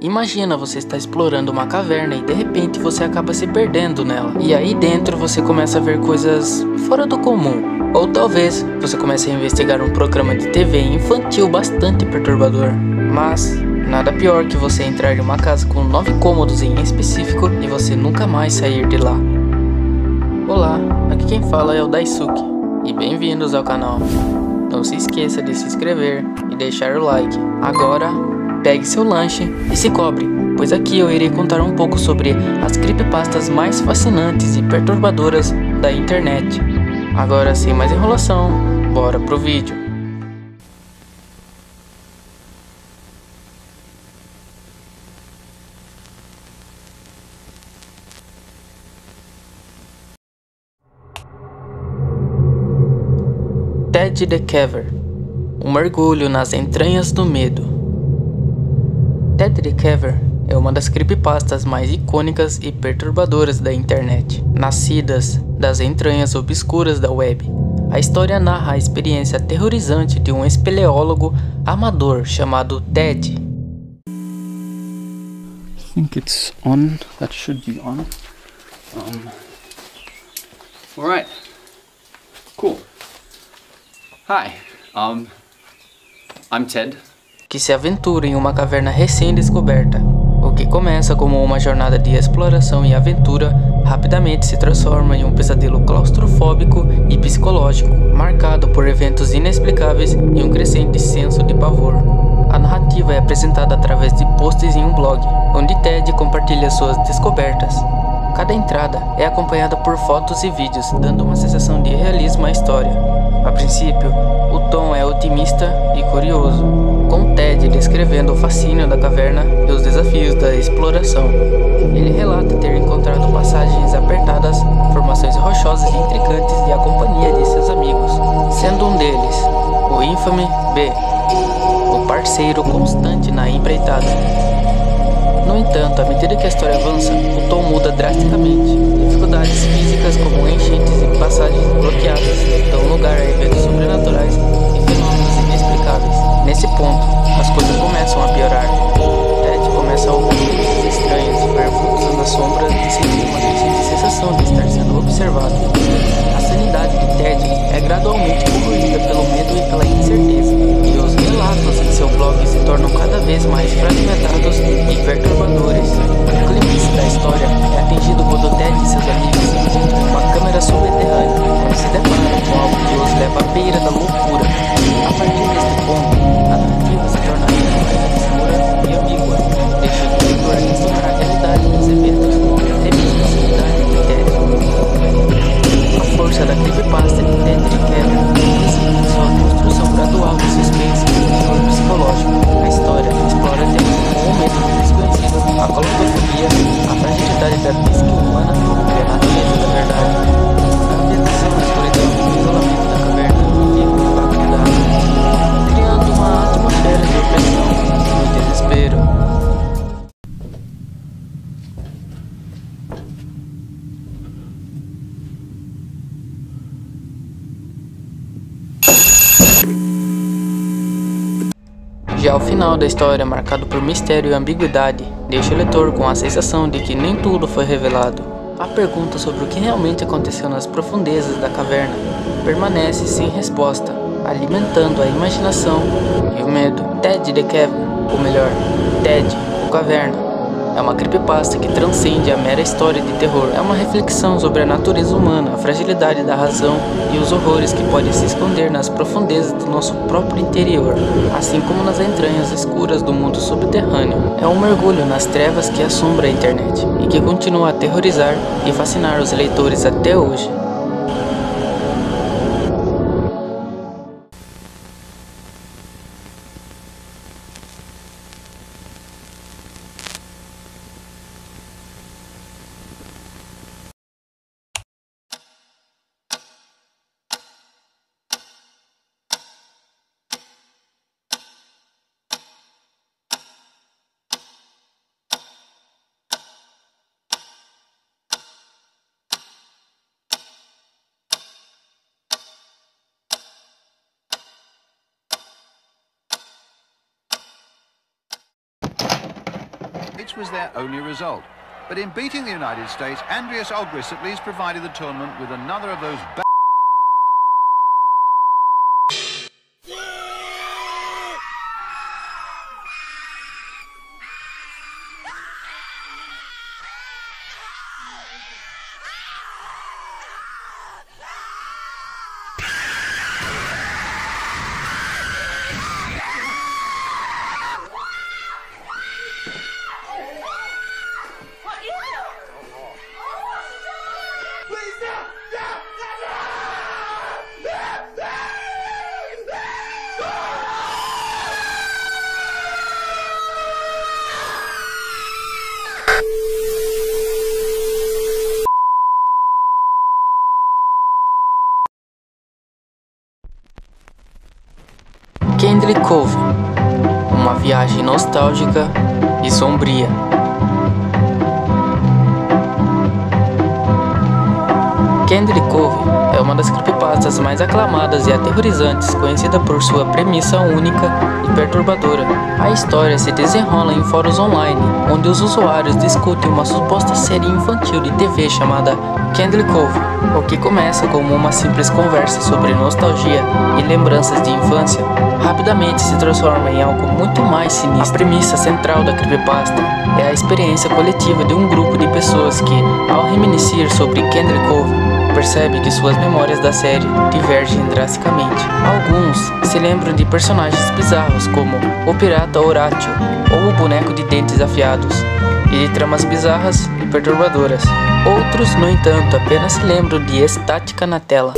Imagina você está explorando uma caverna e de repente você acaba se perdendo nela. E aí dentro você começa a ver coisas fora do comum. Ou talvez você comece a investigar um programa de TV infantil bastante perturbador. Mas nada pior que você entrar em uma casa com 9 cômodos em específico e você nunca mais sair de lá. Olá, aqui quem fala é o Daisuke e bem-vindos ao canal. Não se esqueça de se inscrever e deixar o like. Agora, pegue seu lanche e se cobre, pois aqui eu irei contar um pouco sobre as creepypastas mais fascinantes e perturbadoras da internet. Agora, sem mais enrolação, bora pro vídeo. Ted the Caver, um mergulho nas entranhas do medo. Ted the Caver é uma das creepypastas mais icônicas e perturbadoras da internet. Nascidas das entranhas obscuras da web, a história narra a experiência aterrorizante de um espeleólogo amador chamado Ted. I think it's on. That should be on. Alright. Cool. Hi. I'm Ted. Que se aventura em uma caverna recém-descoberta. O que começa como uma jornada de exploração e aventura, rapidamente se transforma em um pesadelo claustrofóbico e psicológico, marcado por eventos inexplicáveis e um crescente senso de pavor. A narrativa é apresentada através de posts em um blog, onde Ted compartilha suas descobertas. Cada entrada é acompanhada por fotos e vídeos, dando uma sensação de realismo à história. A princípio, o tom é otimista e curioso, com Ted descrevendo o fascínio da caverna e os desafios da exploração. Ele relata ter encontrado passagens apertadas, formações rochosas e intrigantes e a companhia de seus amigos, sendo um deles o infame B, o parceiro constante na empreitada. No entanto, à medida que a história avança, o tom muda drasticamente. Dificuldades físicas como enchentes e passagens bloqueadas dão lugar a eventos sobrenaturais e fenômenos inexplicáveis. Nesse ponto, as coisas começam a piorar. Ted começa a ouvir coisas estranhas, ver vultos nas sombras e sentir uma crescente sensação de estar sendo observado. A sanidade de Ted é gradualmente corroída pelo medo e pela incerteza, e os relatos em seu blog se tornam cada vez mais fragmentados e perturbadores. O clímax da história é atingido quando Ted e seus amigos encontram uma câmera subterrânea, onde se deparam com algo que os leva à beira da loucura. A partir deste ponto, a narrativa se torna ainda mais obscura e ambígua, deixando o leitor questionar a realidade dos eventos e até mesmo a sanidade de Ted. A força da creepypasta de Ted the Caver reside em sua construção gradual de suspense e terror psicológico. A história explora temas como o medo do desconhecido, a claustrofobia, a fragilidade da psique humana e a natureza da verdade. A ambientação na escuridão e o isolamento da caverna ficam impactados, criando uma atmosfera de opressão e desespero. Já o final da história, marcado por mistério e ambiguidade, deixa o leitor com a sensação de que nem tudo foi revelado. A pergunta sobre o que realmente aconteceu nas profundezas da caverna permanece sem resposta, alimentando a imaginação e o medo. Ted the Caver, ou melhor, Ted, o Caverna, é uma creepypasta que transcende a mera história de terror. É uma reflexão sobre a natureza humana, a fragilidade da razão e os horrores que podem se esconder nas profundezas do nosso próprio interior, assim como nas entranhas escuras do mundo subterrâneo. É um mergulho nas trevas que assombra a internet e que continua a aterrorizar e fascinar os leitores até hoje. this was their only result. But in beating the United States, Andreas Ogris at least provided the tournament with another of those Candle Cove, uma viagem nostálgica e sombria. Candle Cove é uma das creepypastas mais aclamadas e aterrorizantes, conhecida por sua premissa única e perturbadora. A história se desenrola em fóruns online, onde os usuários discutem uma suposta série infantil de TV chamada Candle Cove, o que começa como uma simples conversa sobre nostalgia e lembranças de infância, rapidamente se transforma em algo muito mais sinistro. A premissa central da creepypasta é a experiência coletiva de um grupo de pessoas que, ao reminiscer sobre Candle Cove, percebe que suas memórias da série divergem drasticamente. Alguns se lembram de personagens bizarros como o pirata Horatio ou o boneco de dentes afiados, e de tramas bizarras e perturbadoras. Outros, no entanto, apenas se lembram de estática na tela.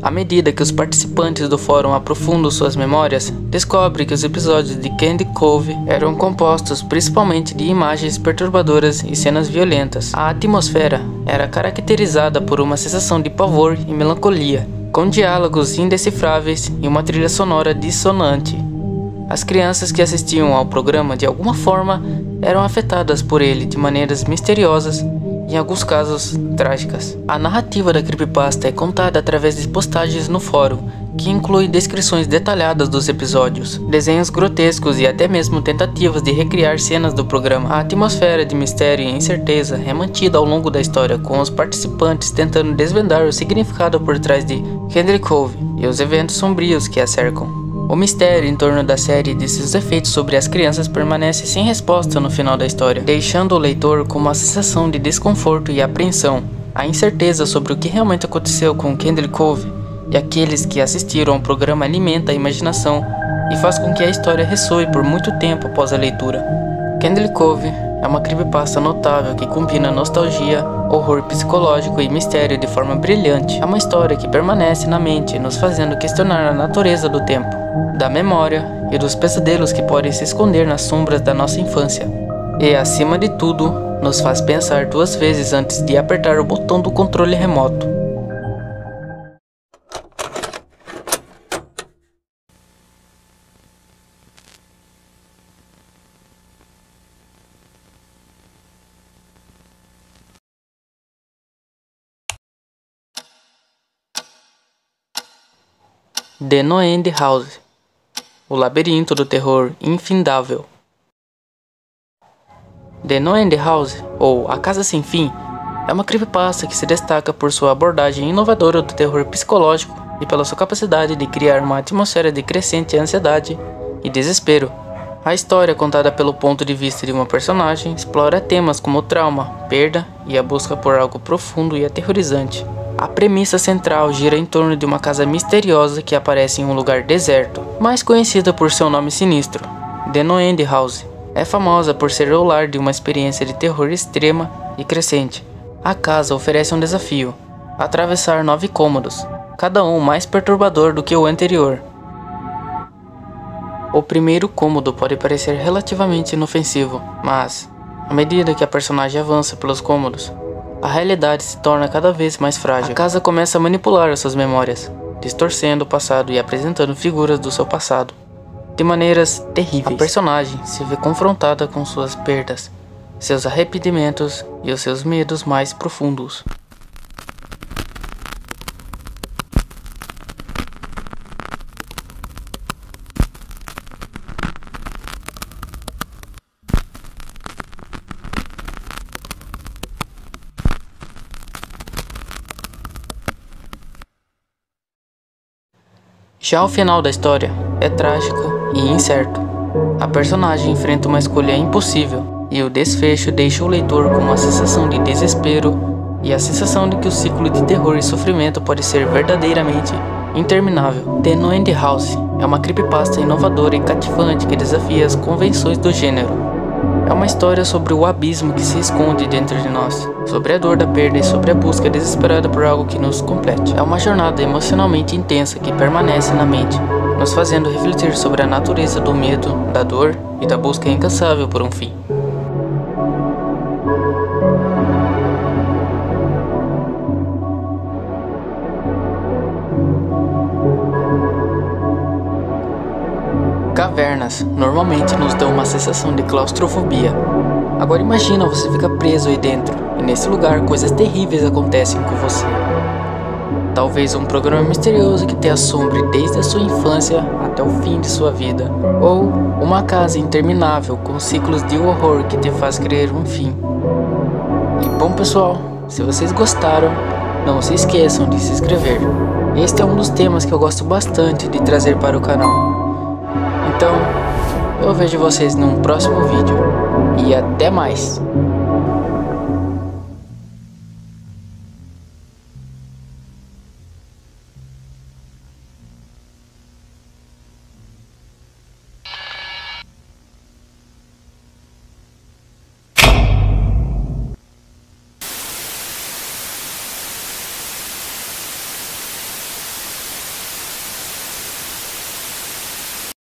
À medida que os participantes do fórum aprofundam suas memórias, descobrem que os episódios de Candle Cove eram compostos principalmente de imagens perturbadoras e cenas violentas. A atmosfera era caracterizada por uma sensação de pavor e melancolia, com diálogos indecifráveis e uma trilha sonora dissonante. As crianças que assistiam ao programa de alguma forma eram afetadas por ele de maneiras misteriosas e em alguns casos trágicas. A narrativa da creepypasta é contada através de postagens no fórum, que inclui descrições detalhadas dos episódios, desenhos grotescos e até mesmo tentativas de recriar cenas do programa. A atmosfera de mistério e incerteza é mantida ao longo da história, com os participantes tentando desvendar o significado por trás de Candle Cove e os eventos sombrios que a cercam. O mistério em torno da série e de seus efeitos sobre as crianças permanece sem resposta no final da história, deixando o leitor com uma sensação de desconforto e apreensão. A incerteza sobre o que realmente aconteceu com Candle Cove e aqueles que assistiram ao programa alimenta a imaginação e faz com que a história ressoe por muito tempo após a leitura. Candle Cove é uma creepypasta notável que combina nostalgia, horror psicológico e mistério de forma brilhante. É uma história que permanece na mente, nos fazendo questionar a natureza do tempo, da memória e dos pesadelos que podem se esconder nas sombras da nossa infância. E, acima de tudo, nos faz pensar duas vezes antes de apertar o botão do controle remoto. The No-End House, o labirinto do terror infindável. The No-End House, ou A Casa Sem Fim, é uma creepypasta que se destaca por sua abordagem inovadora do terror psicológico e pela sua capacidade de criar uma atmosfera de crescente ansiedade e desespero. A história, contada pelo ponto de vista de uma personagem, explora temas como trauma, perda e a busca por algo profundo e aterrorizante. A premissa central gira em torno de uma casa misteriosa que aparece em um lugar deserto, mais conhecida por seu nome sinistro, The No-End House. É famosa por ser o lar de uma experiência de terror extrema e crescente. A casa oferece um desafio: atravessar 9 cômodos, cada um mais perturbador do que o anterior. O primeiro cômodo pode parecer relativamente inofensivo, mas, à medida que a personagem avança pelos cômodos, a realidade se torna cada vez mais frágil. A casa começa a manipular as suas memórias, distorcendo o passado e apresentando figuras do seu passado de maneiras terríveis. A personagem se vê confrontada com suas perdas, seus arrependimentos e os seus medos mais profundos. Já o final da história é trágico e incerto. A personagem enfrenta uma escolha impossível e o desfecho deixa o leitor com uma sensação de desespero e a sensação de que o ciclo de terror e sofrimento pode ser verdadeiramente interminável. The No End House é uma creepypasta inovadora e cativante que desafia as convenções do gênero. É uma história sobre o abismo que se esconde dentro de nós, sobre a dor da perda e sobre a busca desesperada por algo que nos complete. É uma jornada emocionalmente intensa que permanece na mente, nos fazendo refletir sobre a natureza do medo, da dor e da busca incansável por um fim. Cavernas normalmente nos dão uma sensação de claustrofobia. Agora imagina você ficar preso aí dentro, e nesse lugar coisas terríveis acontecem com você. Talvez um programa misterioso que te assombre desde a sua infância até o fim de sua vida. Ou uma casa interminável com ciclos de horror que te faz querer um fim. E bom pessoal, se vocês gostaram, não se esqueçam de se inscrever. Este é um dos temas que eu gosto bastante de trazer para o canal. Então, eu vejo vocês num próximo vídeo e até mais!